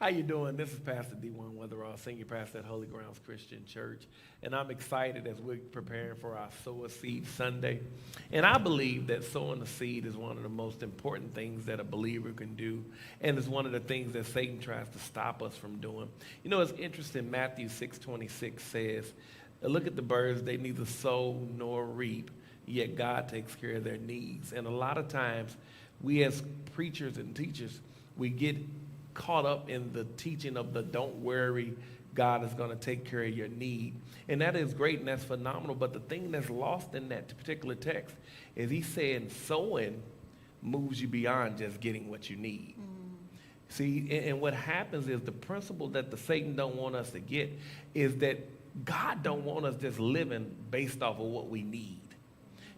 How you doing? This is Pastor D1 Weatherall, Senior Pastor at Holy Grounds Christian Church. And I'm excited as we're preparing for our Sow a Seed Sunday. And I believe that sowing a seed is one of the most important things that a believer can do. And it's one of the things that Satan tries to stop us from doing. You know, it's interesting. Matthew 6:26 says, look at the birds. They neither sow nor reap, yet God takes care of their needs. And a lot of times, we as preachers and teachers, we get caught up in the teaching of the don't worry, God is going to take care of your need. And that is great and that's phenomenal. But the thing that's lost in that particular text is he's saying sowing moves you beyond just getting what you need. See, and what happens is the principle that the Satan don't want us to get is that God don't want us just living based off of what we need.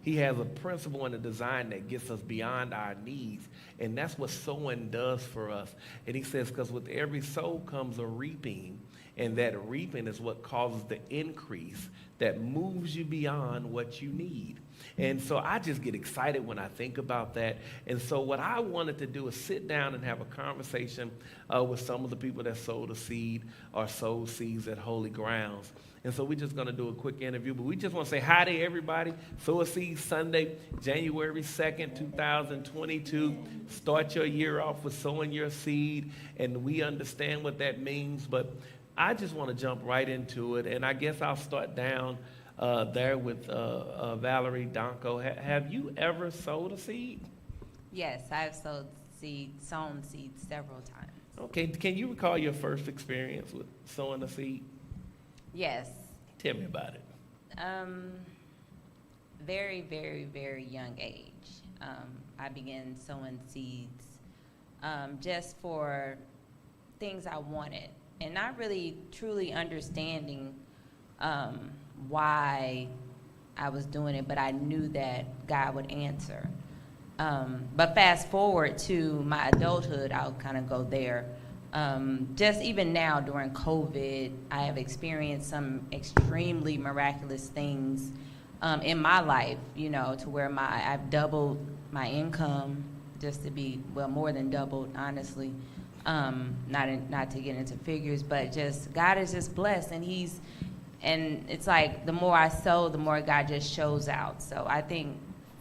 He has a principle and a design that gets us beyond our needs. And that's what sowing does for us. And he says, because with every sow comes a reaping. And that reaping is what causes the increase that moves you beyond what you need. And so I just get excited when I think about that. And so what I wanted to do is sit down and have a conversation with some of the people that sowed a seed or sowed seeds at Holy Grounds. And so we're just going to do a quick interview, but we just want to say hi to everybody. Sow a Seed Sunday, January 2nd, 2022. Start your year off with sowing your seed, and we understand what that means, but I just want to jump right into it, and I guess I'll start down there with Valerie Donko. Have you ever sowed a seed? Yes, I've sown seeds several times. Okay, can you recall your first experience with sowing a seed? Yes. Tell me about it. Very, very, very young age. I began sowing seeds just for things I wanted and not really truly understanding why I was doing it, but I knew that God would answer. But fast forward to my adulthood, I'll kind of go there. Just even now during COVID, I have experienced some extremely miraculous things in my life, you know, to where I've doubled my income, just to be, well, more than doubled, honestly. Not to get into figures, but just God is just blessed, and it's like the more I sow, the more God just shows out. So I think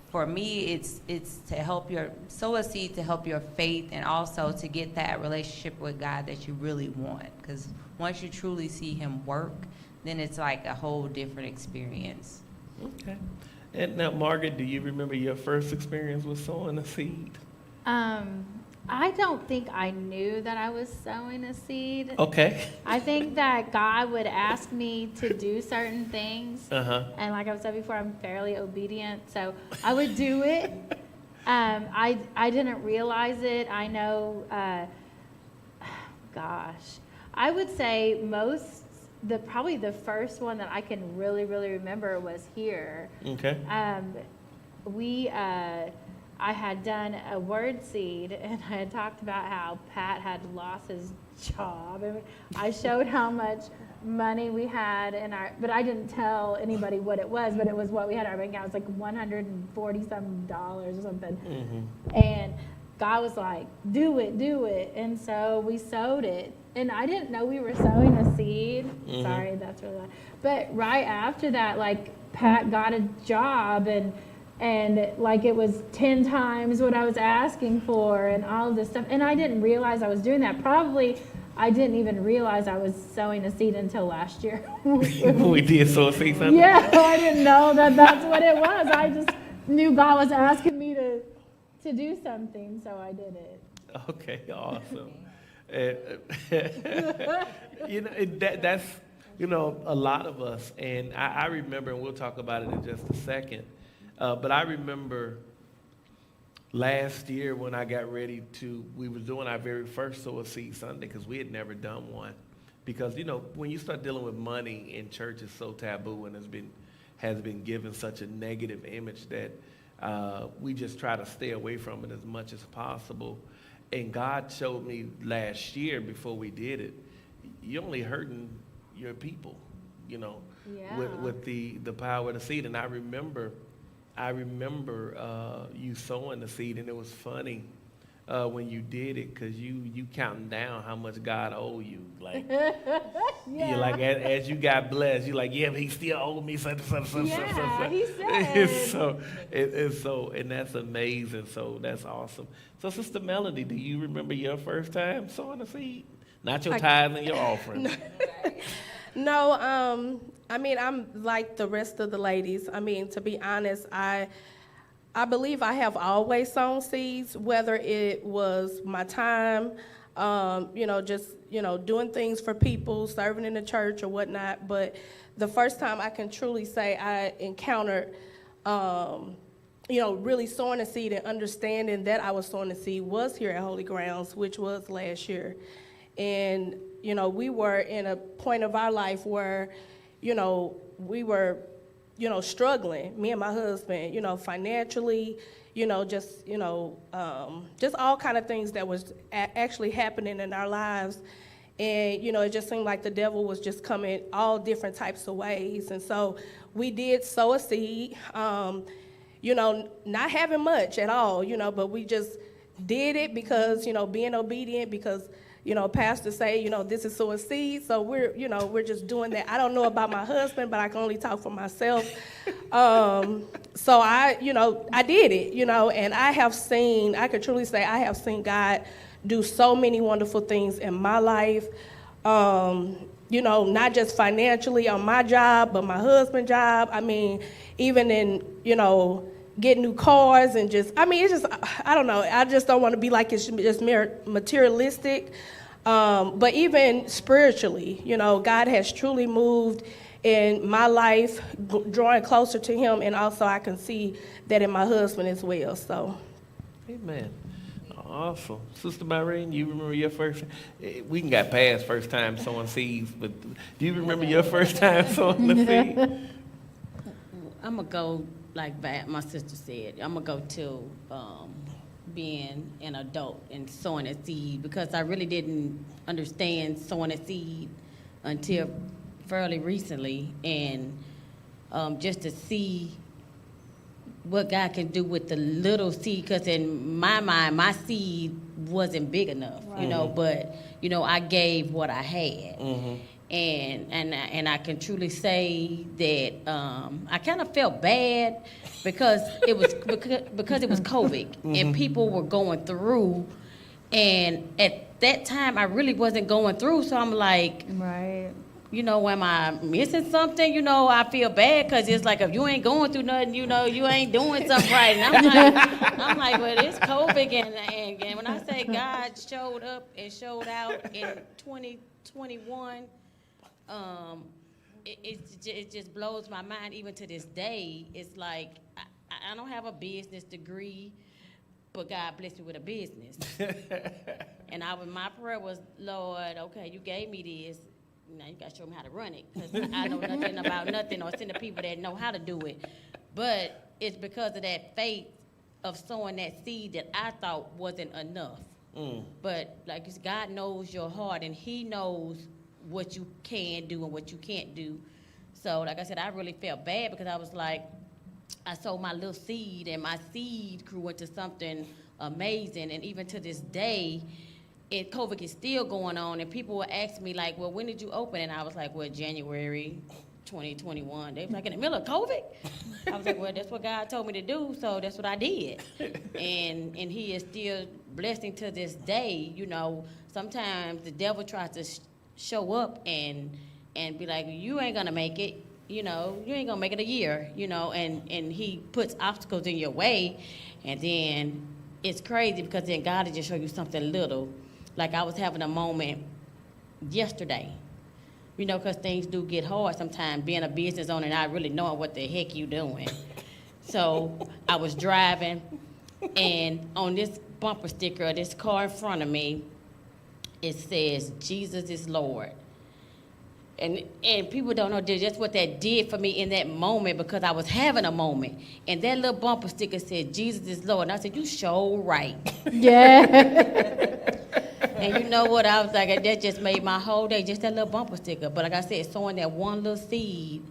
for me, it's to sow a seed to help your faith and also to get that relationship with God that you really want. Because once you truly see Him work, then it's like a whole different experience. Okay. And now, Margaret, do you remember your first experience with sowing a seed? I don't think I knew that I was sowing a seed. Okay. I think that God would ask me to do certain things. And like I've said before, I'm fairly obedient, so I would do it. I didn't realize it. I know, I would say probably the first one that I can really, really remember was here. Okay. I had done a word seed, and I had talked about how Pat had lost his job. And I showed how much money we had but I didn't tell anybody what it was, but it was what we had in our bank account. It was like $140-some or something. Mm-hmm. And God was like, do it. And so we sowed it. And I didn't know we were sowing a seed. Mm-hmm. Sorry, that's really loud. But right after that, like, Pat got a job, and like it was 10 times what I was asking for and all of this stuff. And I didn't realize I was doing that. Probably I didn't even realize I was sowing a seed until last year. We did sow a seed something? Yeah, I didn't know that's what it was. I just knew God was asking me to do something, so I did it. Okay, awesome. That's, a lot of us. And I remember, and we'll talk about it in just a second, but I remember last year when I got ready we were doing our very first Sow a Seed Sunday because we had never done one. Because, when you start dealing with money in church, it's so taboo and has been given such a negative image that we just try to stay away from it as much as possible. And God showed me last year before we did it, you're only hurting your people, with the power of the seed. And I remember you sowing the seed, and it was funny. when you did it, because you counting down how much God owe you. Like, Yeah. you like as you got blessed, you're like, yeah, but he still owed me such. Yeah, he It's said. it's so, and that's amazing. So that's awesome. So, Sister Melody, do you remember your first time sowing a seed? Not your tithes and your offering. No, I mean, I'm like the rest of the ladies. I mean, to be honest, I believe I have always sown seeds, whether it was my time, just, doing things for people, serving in the church or whatnot. But the first time I can truly say I encountered, really sowing a seed and understanding that I was sowing a seed was here at Holy Grounds, which was last year. And, we were in a point of our life where, we were, struggling, me and my husband, financially, just all kind of things that was actually happening in our lives. And, it just seemed like the devil was just coming all different types of ways. And so we did sow a seed, not having much at all, but we just did it because, being obedient, because pastor say, this is sowing seed, so we're just doing that. I don't know about my husband, but I can only talk for myself. So I did it, and I could truly say I have seen God do so many wonderful things in my life. Not just financially on my job, but my husband's job. I mean, even in, getting new cars and it's just, I don't know. I just don't want to be like it's just materialistic. But even spiritually, God has truly moved in my life, drawing closer to him. And also I can see that in my husband as well. So. Amen. Awesome. Sister Myrene, you remember your first, we can got past first time sowing seeds, but do you remember your first time sowing the seed? I'm going to go like my sister said. I'm going to go to being an adult and sowing a seed, because I really didn't understand sowing a seed until fairly recently. And just to see what God can do with the little seed, because in my mind, my seed wasn't big enough, Right. but, I gave what I had. Mm-hmm. And I can truly say that I kind of felt bad because it was because it was COVID and people were going through, and at that time I really wasn't going through, so I'm like, Right. am I missing something? I feel bad because it's like if you ain't going through nothing, you ain't doing something right. And I'm like, well, it's COVID, and when I say God showed up and showed out in 2021. It just blows my mind even to this day. It's like I don't have a business degree, but God blessed me with a business. And my prayer was, Lord, okay, you gave me this. Now you got to show me how to run it, because I know nothing about nothing, or send the people that know how to do it. But it's because of that faith of sowing that seed that I thought wasn't enough. But like God knows your heart, and He knows what you can do and what you can't do. So like I said, I really felt bad because I was like, I sowed my little seed, and my seed grew into something amazing. And even to this day, COVID is still going on, and people will ask me like, well, when did you open? And I was like, well, January 2021. They was like, in the middle of COVID? I was like, well, that's what God told me to do, so that's what I did. And He is still blessing to this day. Sometimes the devil tries to show up and be like, you ain't gonna make it, you ain't gonna make it a year, and he puts obstacles in your way, and then it's crazy because then God will just show you something little. Like I was having a moment yesterday, because things do get hard sometimes, being a business owner and not really knowing what the heck you doing. So I was driving, and on this bumper sticker of this car in front of me, it says, Jesus is Lord. And people don't know just what that did for me in that moment, because I was having a moment. And that little bumper sticker said, Jesus is Lord. And I said, you sure right. Yeah. And you know what? I was like, that just made my whole day, just that little bumper sticker. But like I said, sowing that one little seed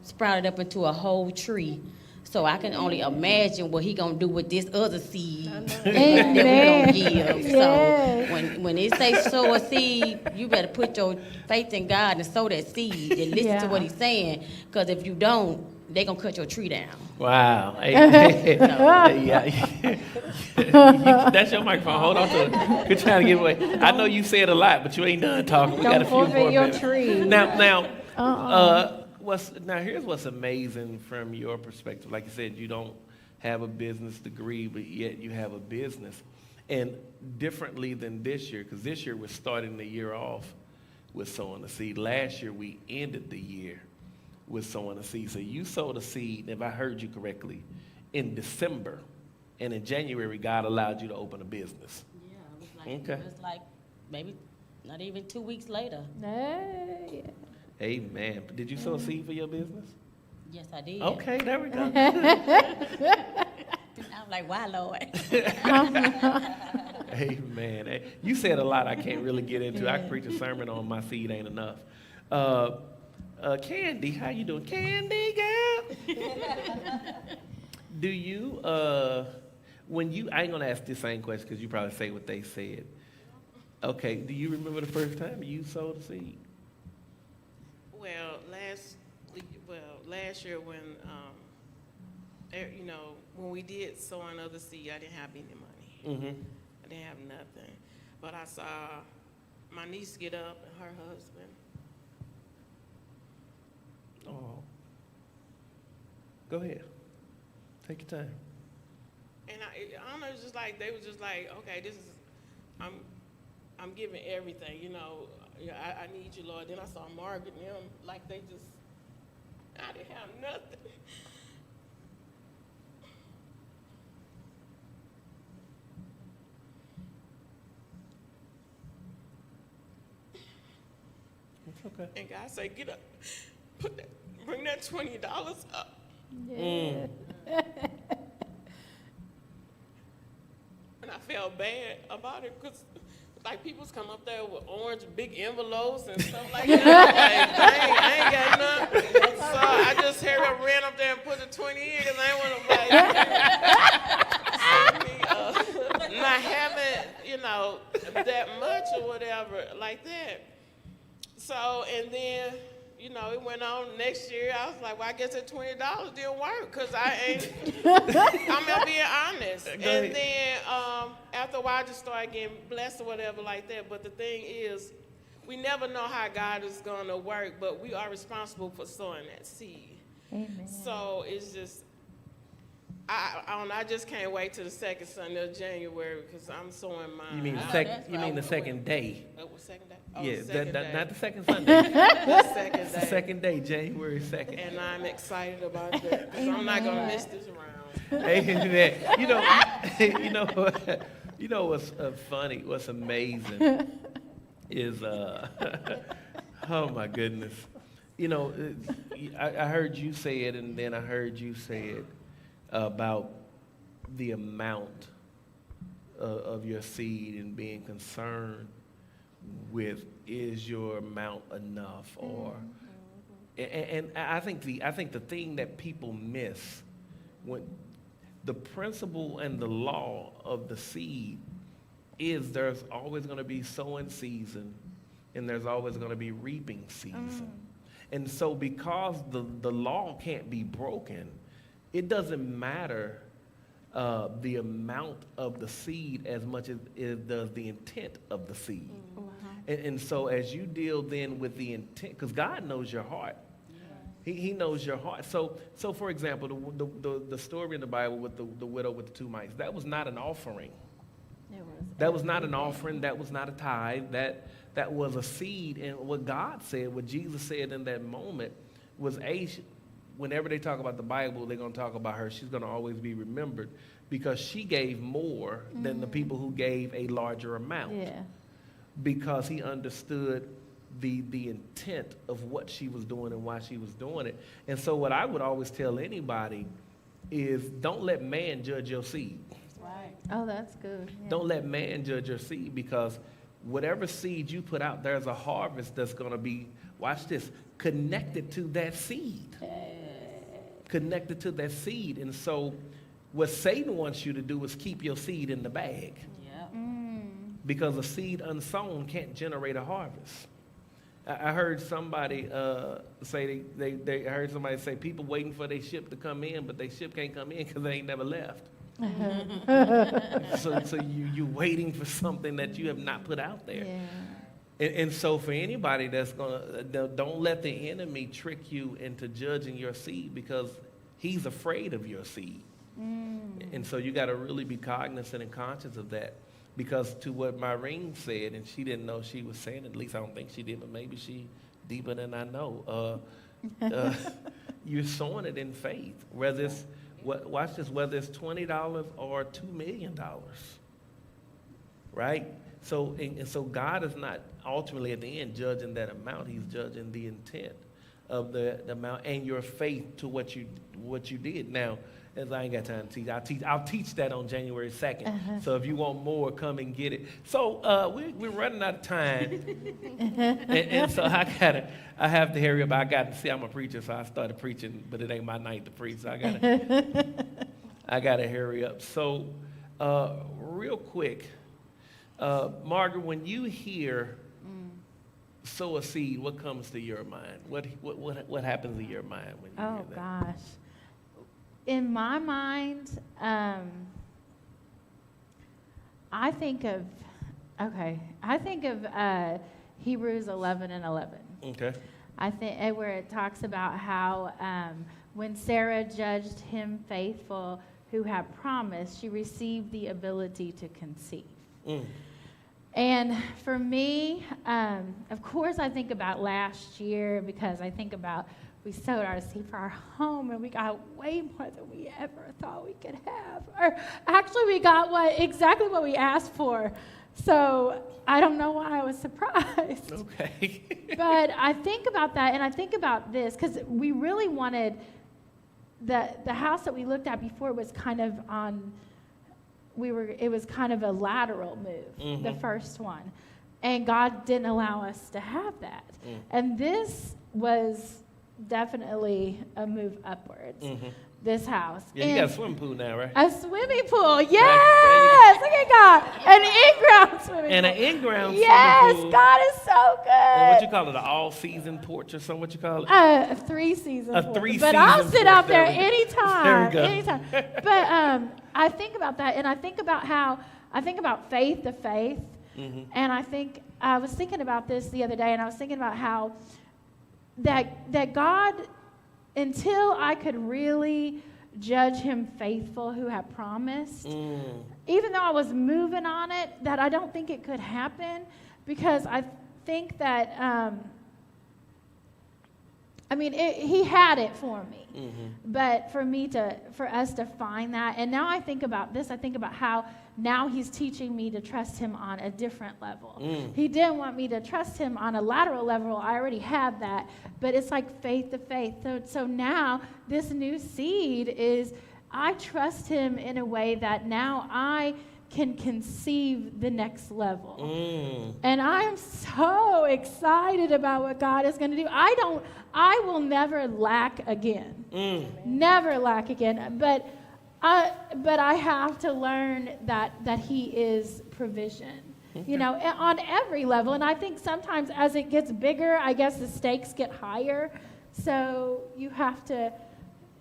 sprouted up into a whole tree So I can only imagine what he gonna do with this other seed that we Amen. gonna give. Yes. So when it say sow a seed, you better put your faith in God and sow that seed and listen to Yeah. what he's saying. Cause if you don't, they gonna cut your tree down. Wow. Yeah. That's your microphone. Hold on to it. You're trying to give away. I know you said a lot, but you ain't done talking. We got Don't a few more forfeit your minutes. tree. Now, Uh-uh. here's what's amazing from your perspective. Like you said, you don't have a business degree, but yet you have a business. And differently than this year, because this year we're starting the year off with sowing a seed. Last year we ended the year with sowing a seed. So you sowed a seed, if I heard you correctly, in December. And in January, God allowed you to open a business. Yeah, Okay. it was like maybe not even 2 weeks later. Hey. Amen. Did you sow a seed for your business? Yes, I did. Okay, there we go. I'm like, why, Lord? Amen. Hey, you said a lot I can't really get into. I could preach a sermon on my seed ain't enough. Candy, how you doing? Candy, girl. Do you, I ain't gonna ask the same question because you probably say what they said. Okay, do you remember the first time you sowed a seed? Last year when, when we did sowing of the seed, I didn't have any money. Mm-hmm. I didn't have nothing. But I saw my niece get up and her husband. Oh. Go ahead. Take your time. And I don't know, it's just like, they was just like, okay, this is, I'm giving everything, I need you, Lord. Then I saw Margaret and them, like they just, I didn't have nothing. It's okay. And God said, get up, bring that $20 up. Mm. And I felt bad about it because, like, people's come up there with orange big envelopes and stuff like that. Like, dang, I ain't got nothing. So I just ran up there and put the 20 in because I ain't want to, like, not having, that much or whatever like that. So, and then, it went on next year. I was like, well, I guess that $20 didn't work because I ain't, I'm being honest. And then after a while, I just started getting blessed or whatever like that. But the thing is, we never know how God is going to work, but we are responsible for sowing that seed. Amen. So it's just, I just can't wait till the second Sunday of January because I'm sowing mine. You mean the Oh, second? that's You right. mean the second day? What, second day? Oh, Yeah, the second day. not the second Sunday. The second It's the day. second day, January 2nd. And I'm excited about that because I'm not gonna miss this round. Amen. You know what's funny? What's amazing is, oh my goodness. I heard you say it, and then I heard you say it about the amount of your seed and being concerned with, is your amount enough, or and I think the thing that people miss, when the principle and the law of the seed is, there's always going to be sowing season and there's always going to be reaping season. And so because the law can't be broken, it doesn't matter the amount of the seed as much as it does the intent of the seed. And so as you deal then with the intent, because God knows your heart. He knows your heart. So for example, the story in the Bible with the widow with the 2 mites, that was not an offering. That was not an offering. That was not a tithe. That was a seed. And what God said, what Jesus said in that moment was, whenever they talk about the Bible, they're going to talk about her. She's going to always be remembered because she gave more than the people who gave a larger amount. Yeah. Because he understood the intent of what she was doing and why she was doing it. And so what I would always tell anybody is, don't let man judge your seed. Right. Oh, that's good. Yeah. Don't let man judge your seed, because whatever seed you put out, there's a harvest that's going to be, watch this, connected to that seed. connected to that seed. And so what Satan wants you to do is keep your seed in the bag, Yep. because a seed unsown can't generate a harvest. I heard somebody say, I heard somebody say people waiting for their ship to come in, but their ship can't come in because they ain't never left. So you waiting for something that you have not put out there. Yeah. And so for anybody that's don't let the enemy trick you into judging your seed, because he's afraid of your seed. And so you got to really be cognizant and conscious of that. Because to what Myrene said, and she didn't know she was saying, at least I don't think she did, but maybe she deeper than I know. You're sowing it in faith. Whether it's, watch this, whether it's $20 or $2 million, right? So, and so God is not ultimately at the end judging that amount. He's judging the intent of the amount and your faith to what you did. Now, as I ain't got time to teach, I'll teach that on January 2nd. So if you want more, come and get it. So we're running out of time, and so I have to hurry up. I'm a preacher, so I started preaching, but it ain't my night to preach. So I gotta hurry up. So real quick, Margaret, when you hear sow a seed, what comes to your mind? What happens in your mind when you hear that? Gosh. In my mind, I think of Hebrews 11:11. Okay. I think where it talks about how when Sarah judged him faithful who had promised, she received the ability to conceive. And for me, of course, I think about last year, because I think about we sowed our seed for our home, and we got way more than we ever thought we could have. Or actually, we got exactly what we asked for. So I don't know why I was surprised. Okay. But I think about that, and I think about this, because we really wanted the house that we looked at before was kind of on. It was kind of a lateral move, the first one, and God didn't allow us to have that. And this was definitely a move upwards. This house. Yeah, you got a swimming pool now, right? A swimming pool, yes! Look at God. An in-ground swimming pool. And an in-ground yes, swimming pool. God is so good. And what you call it, an all-season porch or something? What you call it? A three-season A porch. three-season But I'll sit porch. out there There we go. anytime. There we go. Anytime. But I think about that, and I think about faith to faith. And I was thinking about this the other day, and I was thinking about how that God, until I could really judge him faithful who had promised, even though I was moving on it, that I don't think it could happen, because I think that, he had it for me. But for us to find that, and now I think about this, I think about how now he's teaching me to trust him on a different level. He didn't want me to trust him on a lateral level. I already had that, but it's like faith to faith. So now this new seed is, I trust him in a way that now I can conceive the next level. And I am so excited about what God is going to do. I will never lack again. Never lack again. But I have to learn that he is provision, on every level. And I think sometimes as it gets bigger, I guess the stakes get higher. So you have to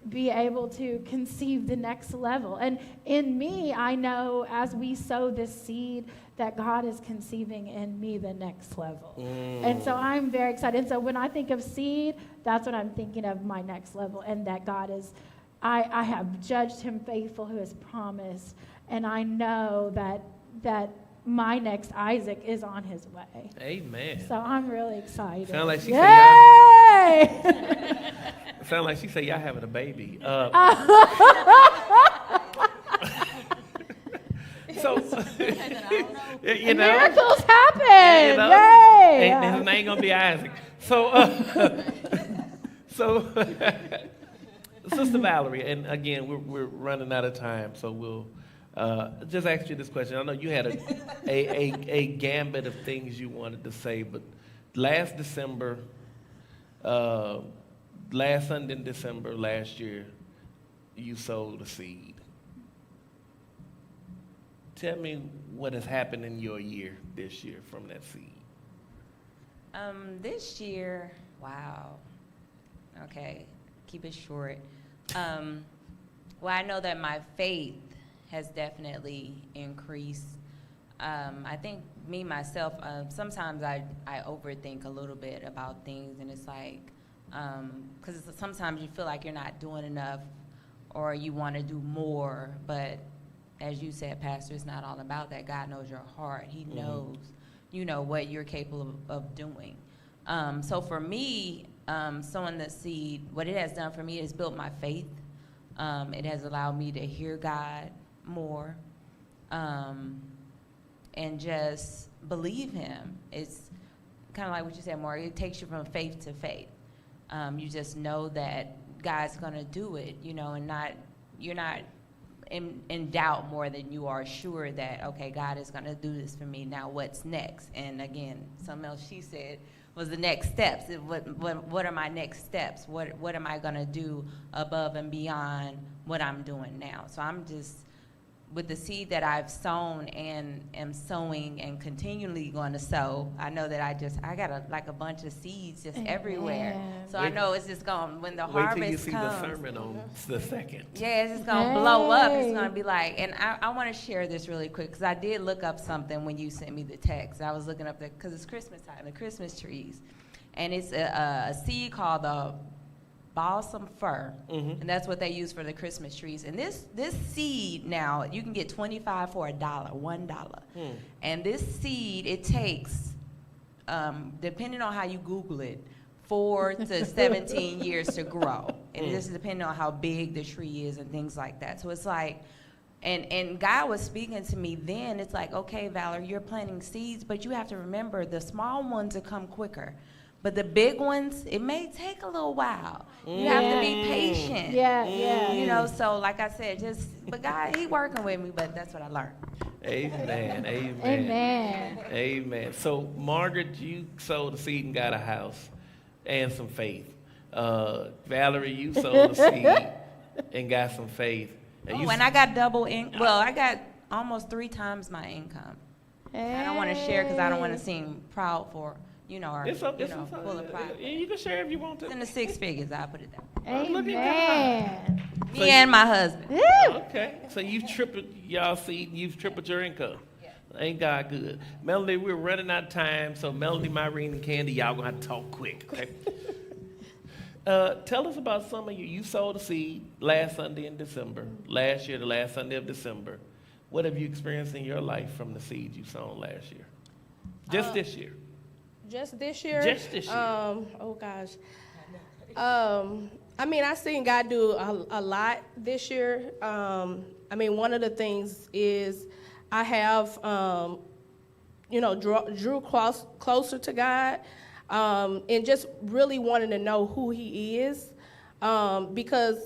be able to conceive the next level. And in me, I know as we sow this seed that God is conceiving in me the next level. And so I'm very excited. And so when I think of seed, that's what I'm thinking of, my next level, and that God is, I have judged him faithful who has promised, and I know that my next Isaac is on his way. Amen. So I'm really excited. Sound like she Yay! Sound like she said y'all having a baby. So, Miracles happen. Yay! Yay! And his name gonna be Isaac. So, Sister Valerie, and again, we're running out of time, so we'll just ask you this question. I know you had a gambit of things you wanted to say, but last Sunday in December last year, you sowed a seed. Tell me what has happened in your year this year from that seed. This year, wow. Okay, keep it short. Well, I know that my faith has definitely increased. I think me, myself, sometimes I overthink a little bit about things, and it's like, because sometimes you feel like you're not doing enough or you want to do more, but as you said, Pastor, it's not all about that. God knows your heart. He knows, you know, what you're capable of doing. So for me, sowing the seed, what it has done for me is built my faith. It has allowed me to hear God more and just believe him. It's kind of like what you said, Mark. It takes you from faith to faith. You just know that God's going to do it, you know, and you're not in doubt more than you are sure that, okay, God is going to do this for me. Now what's next? And again, something else she said was the next steps. What are my next steps? What am I going to do above and beyond what I'm doing now? So I'm just, with the seed that I've sown and am sowing and continually going to sow, I know that I got a bunch of seeds just everywhere. So I know it's just going, when the harvest comes. Wait till you see the sermon on the second. Yeah, it's just going to blow up. It's going to be like, and I want to share this really quick, because I did look up something when you sent me the text. I was looking up because it's Christmas time, the Christmas trees. And it's a seed called the balsam fir, and that's what they use for the Christmas trees. And this seed now, you can get 25 for $1. And this seed, it takes, depending on how you Google it, 4 to 17 years to grow. And this is depending on how big the tree is and things like that. So it's like, and God was speaking to me then. It's like, okay, Valerie, you're planting seeds, but you have to remember the small ones will come quicker. But the big ones, it may take a little while. You have to be patient. Yeah. You know, so like I said, but God, he working with me, but that's what I learned. Amen. So, Margaret, you sowed a seed and got a house and some faith. Valerie, you sowed a seed and got some faith. And I got double income. Well, I got almost 3 times my income. I don't want to share because I don't want to seem proud for, you know, or full of pride. You can share if you want to. It's in the 6 figures, I'll put it down. Amen. Me and my husband. Okay, so you've tripled y'all seed, you've tripled your income. Yeah. Ain't God good? Melody, we're running out of time, so Melody, Myrene, and Candy, y'all gonna have to talk quick, okay? Tell us about some of you sowed a seed last Sunday in December, last year, the last Sunday of December. What have you experienced in your life from the seeds you sown last year? Just this year. Just this year? Just this year. Oh gosh. I mean, I've seen God do a lot this year. I mean, one of the things is I have, drew closer to God, and just really wanting to know who he is, because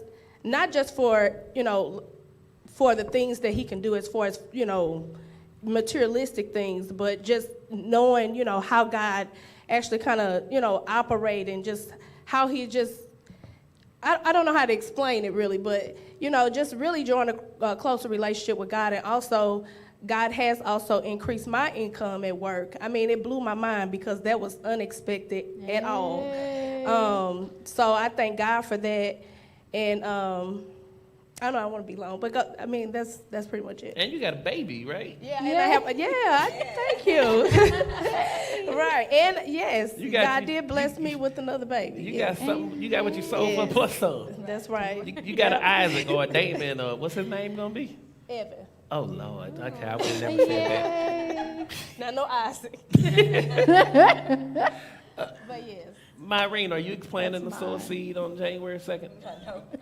not just for the things that he can do as far as, materialistic things, but just knowing, how God actually kind of, operate, and just how he just, I don't know how to explain it really, but, just really join a closer relationship with God. And also, God has also increased my income at work. I mean, it blew my mind because that was unexpected at all. So I thank God for that. And I don't want to be long, but I mean, that's pretty much it. And you got a baby, right? Yeah, and I have, thank you. Right, and yes, God did bless me with another baby. You got something, you got what you sold for plus some. That's right. You got an Isaac or a Damon, or what's his name gonna be? Evan. Oh, Lord, okay, I would have never said Not no Isaac. But yes. Myrene, are you planning to sow a seed on January 2nd?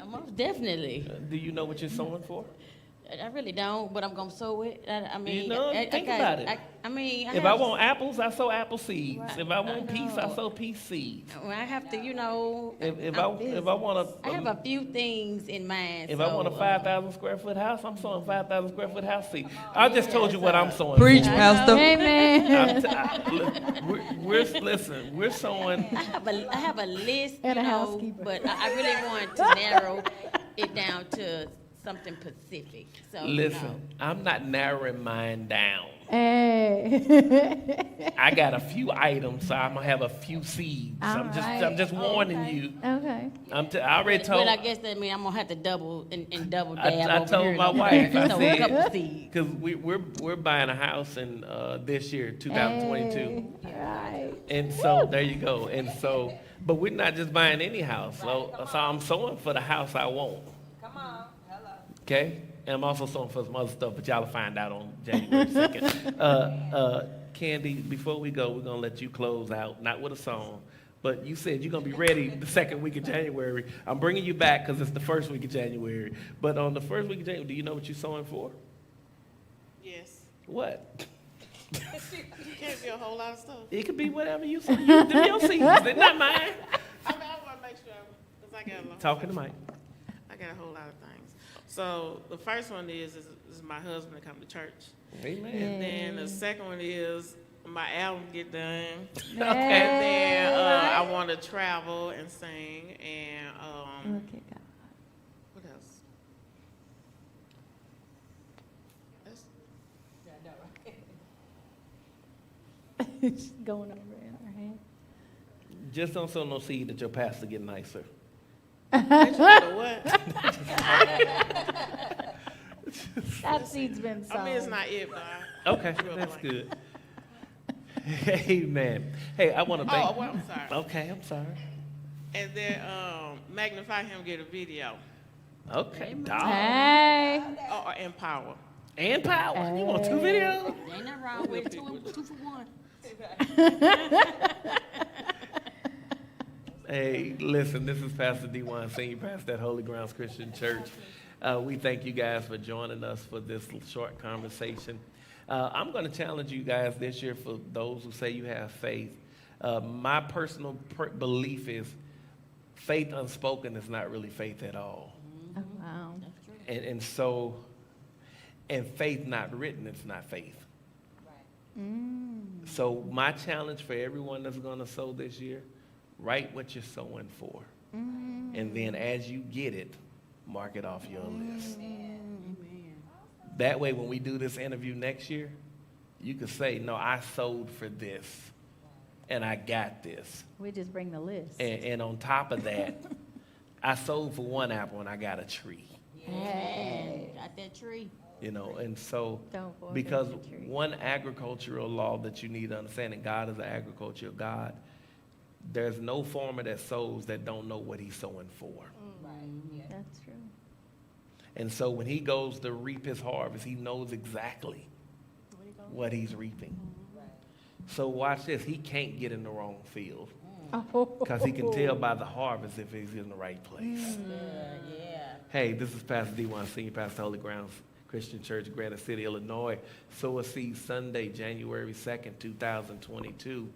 Most definitely. Do you know what you're sowing for? I really don't, but I'm gonna sow it. I mean, think about it. If I want apples, I sow apple seeds. Right. If I want peace, I sow peace seeds. I have to, If I want I have a few things in mind. If I want a 5,000 square foot house, I'm sowing 5,000 square foot house seed. I just told you what I'm sowing. Preach, for. Pastor. Amen. We're sowing. I have a list, And a housekeeper. but I really want to narrow it down to something specific. So Listen, I'm not narrowing mine down. Hey. I got a few items, so I'm gonna have a few seeds. I'm just warning you. Okay. I already told. But I guess that means I'm gonna have to double and double I dab over told here my and over wife, there. I So said- a couple seeds. Because we're buying a house in this year, 2022, Right. and so there you go. And so, but we're not just buying any house. So I'm sowing for the house I want. Come on, hello. Okay, and I'm also sowing for some other stuff, but y'all will find out on January 2nd. Candy, before we go, we're gonna let you close out, not with a song, but you said you're gonna be ready the second week of January. I'm bringing you back because it's the first week of January. But on the first week of January, do you know what you're sowing for? Yes. What? You can't be a whole lot of stuff. It could be whatever you sow. You do your seeds, they're not mine. I mean, I want to make sure, because I got a lot. Talking to Mike. I got a whole lot of things. So the first one is my husband to come to church. Amen. And then the second one is my album get done. Okay. And then I want to travel and sing. And Look at God. what else? That's, She's going over in her head. Just don't sow no seed that your pastor get nicer. what? That seed's been sown. I mean, it's not it, but Okay, that's good. Amen. Hey, I want to thank. well, I'm sorry. Okay, I'm sorry. And then Magnify Him get a video. Okay, dog. Hey. Or Empower. And power. You want 2 videos? Ain't nothing wrong with it. Two for one. Hey, listen, this is Pastor D1, Senior Pastor at Holy Grounds Christian Church. We thank you guys for joining us for this short conversation. I'm going to challenge you guys this year for those who say you have faith. My personal belief is faith unspoken is not really faith at all. Oh, wow. And so, and faith not written, it's not faith. So my challenge for everyone that's going to sow this year, write what you're sowing for. And then as you get it, mark it off your list. That way, when we do this interview next year, you can say, no, I sowed for this, and I got this. We just bring the list. And on top of that, I sold for 1 apple, and I got a tree. Hey. Got that tree. You know, and so, Don't forget because the tree. one agricultural law that you need to understand, and God is an agricultural God, there's no farmer that sows that don't know what he's sowing for. That's true. And so when he goes to reap his harvest, he knows exactly what he's reaping. So watch this. He can't get in the wrong field because he can tell by the harvest if he's in the right place. Hey, this is Pastor D1, Senior Pastor, Holy Grounds Christian Church, Granite City, Illinois. Sow a seed Sunday, January 2nd, 2022.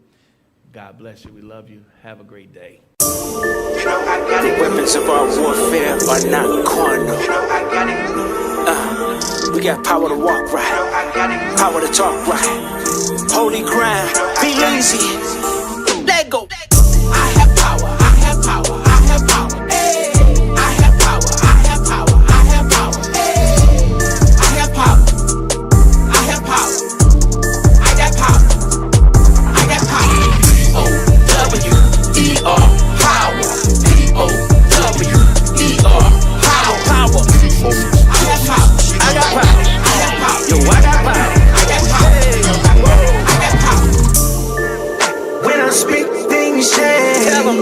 God bless you. We love you. Have a great day. The weapons of our warfare are not carnal. We got power to walk right, power to talk right. Holy ground, be lazy. Let go. I have power, I have power, I have power. Hey. I have power, I have power, I have power. Hey. I have power, I have power. I got power, I got power. P-O-W-E-R, power. P-O-W-E-R, power. Power. I have power, I got power, I have power. Yo, I got power, I got power, I got power. When I speak, things change. Tell 'em.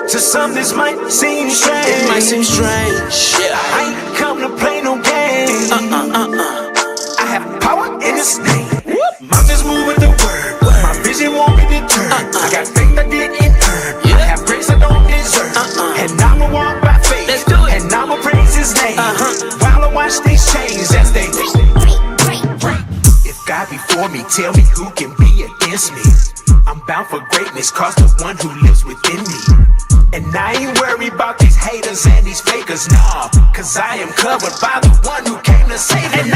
To some this might seem strange. It might seem strange. Yeah. I ain't come to play no games. I have power in His name. Mountains move with the word. My vision won't be deterred. I got faith I didn't earn. I have grace I don't deserve. And I'ma walk by faith. Let's do it. And I'ma praise His name. While I watch these chains as they break. If God before me, tell me who can be against me. I'm bound for greatness, cause the one who lives within me. And I ain't worried about these haters and these fakers, nah. Cause I am covered by the one who came to save me.